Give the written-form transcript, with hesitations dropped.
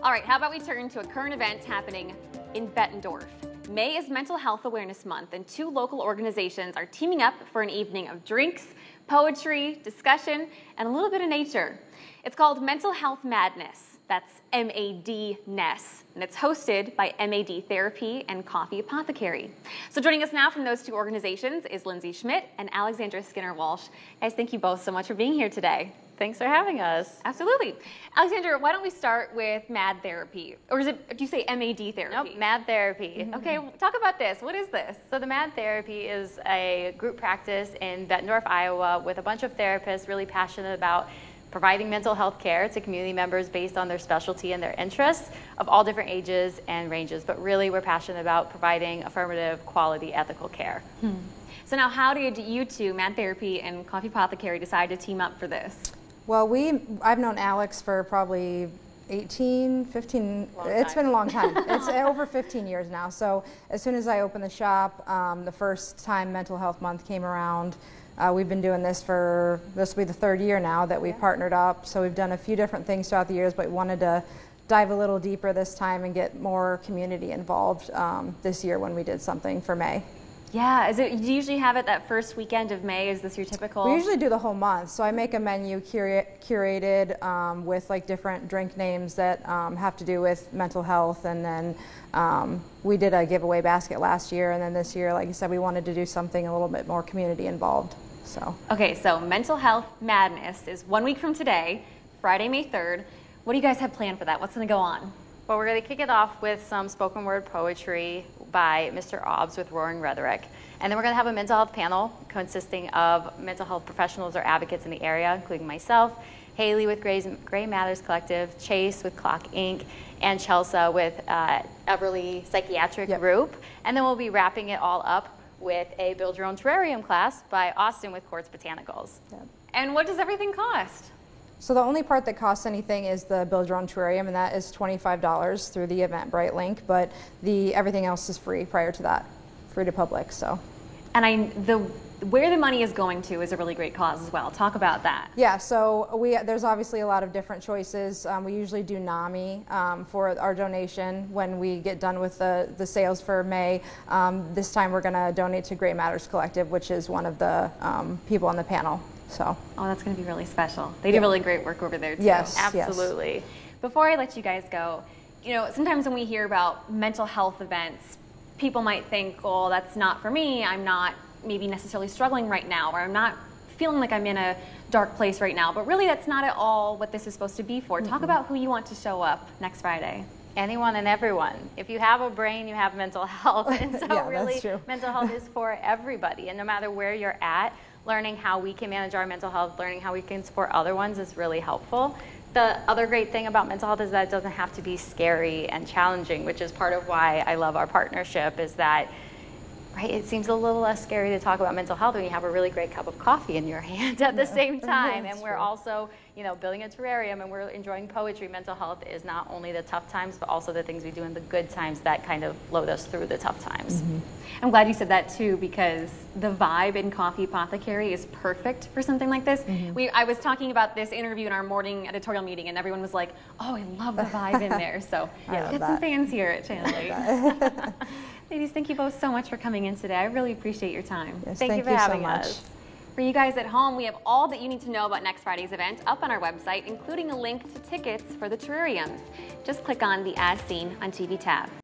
All right, how about we turn to a current event happening in Bettendorf. May is Mental Health Awareness Month, and 2 local organizations are teaming up for an evening of drinks, poetry, discussion, and a little bit of nature. It's called Mental Health Madness. That's MAD-ness, and it's hosted by MAD Therapy and Coffee Apothecary. So joining us now from those 2 organizations is Lindsay Schmidt and Alexandra Skinner-Walsh. Guys, thank you both so much for being here today. Thanks for having us. Absolutely. Alexandra, why don't we start with MAD Therapy? Or do you say MAD Therapy? Nope, MAD Therapy. Okay, talk about this. What is this? So the MAD Therapy is a group practice in Bettendorf, Iowa, with a bunch of therapists really passionate about providing mental health care to community members based on their specialty and their interests of all different ages and ranges. But really, we're passionate about providing affirmative, quality, ethical care. So now, how did you 2, MAD Therapy and Coffee Apothecary, decide to team up for this? Well, I've known Alex for probably 15, it's been a long time. It's over 15 years now. So as soon as I opened the shop, the first time Mental Health Month came around, we've been doing this will be the 3rd year now that we've partnered up. So we've done a few different things throughout the years, but we wanted to dive a little deeper this time and get more community involved this year when we did something for May. Yeah, do you usually have it that first weekend of May? Is this your typical? We usually do the whole month. So I make a menu curated with like different drink names that have to do with mental health. And then we did a giveaway basket last year. And then this year, like you said, we wanted to do something a little bit more community involved. Okay, so Mental Health Madness is 1 week from today, Friday, May 3rd. What do you guys have planned for that? What's going to go on? Well, we're going to kick it off with some spoken word poetry by Mr. Obbs with Roaring Rhetoric. And then we're going to have a mental health panel consisting of mental health professionals or advocates in the area, including myself, Haley with Gray Matters Collective, Chase with Clock Inc., and Chelsea with Everly Psychiatric Group. And then we'll be wrapping it all up with a Build Your Own Terrarium class by Austin with Quartz Botanicals. And what does everything cost? So the only part that costs anything is the Build Your Own Terrarium, and that is $25 through the Eventbrite link, but everything else is free prior to that, free to public. So. And where the money is going to is a really great cause as well. Talk about that. Yeah, so there's obviously a lot of different choices. We usually do NAMI for our donation when we get done with the sales for May. This time we're going to donate to Gray Matters Collective, which is one of the people on the panel. So. Oh, that's going to be really special. They do really great work over there too. Yes, absolutely. Yes. Before I let you guys go, sometimes when we hear about mental health events, people might think, oh, that's not for me. I'm not maybe necessarily struggling right now, or I'm not feeling like I'm in a dark place right now. But really, that's not at all what this is supposed to be for. Talk about who you want to show up next Friday. Anyone and everyone. If you have a brain, you have mental health. And so really, mental health is for everybody. And no matter where you're at, learning how we can manage our mental health, learning how we can support other ones is really helpful. The other great thing about mental health is that it doesn't have to be scary and challenging, which is part of why I love our partnership, is that it seems a little less scary to talk about mental health when you have a really great cup of coffee in your hand at the same time. And we're also, building a terrarium, and we're enjoying poetry. Mental health is not only the tough times, but also the things we do in the good times that kind of load us through the tough times. I'm glad you said that too, because the vibe in Coffee Apothecary is perfect for something like this. I was talking about this interview in our morning editorial meeting, and everyone was like, oh, I love the vibe in there. So get some fans here at Chanley. Ladies, thank you both so much for coming in today. I really appreciate your time. Yes, thank you for having us. For you guys at home, we have all that you need to know about next Friday's event up on our website, including a link to tickets for the terrariums. Just click on the As Seen on TV tab.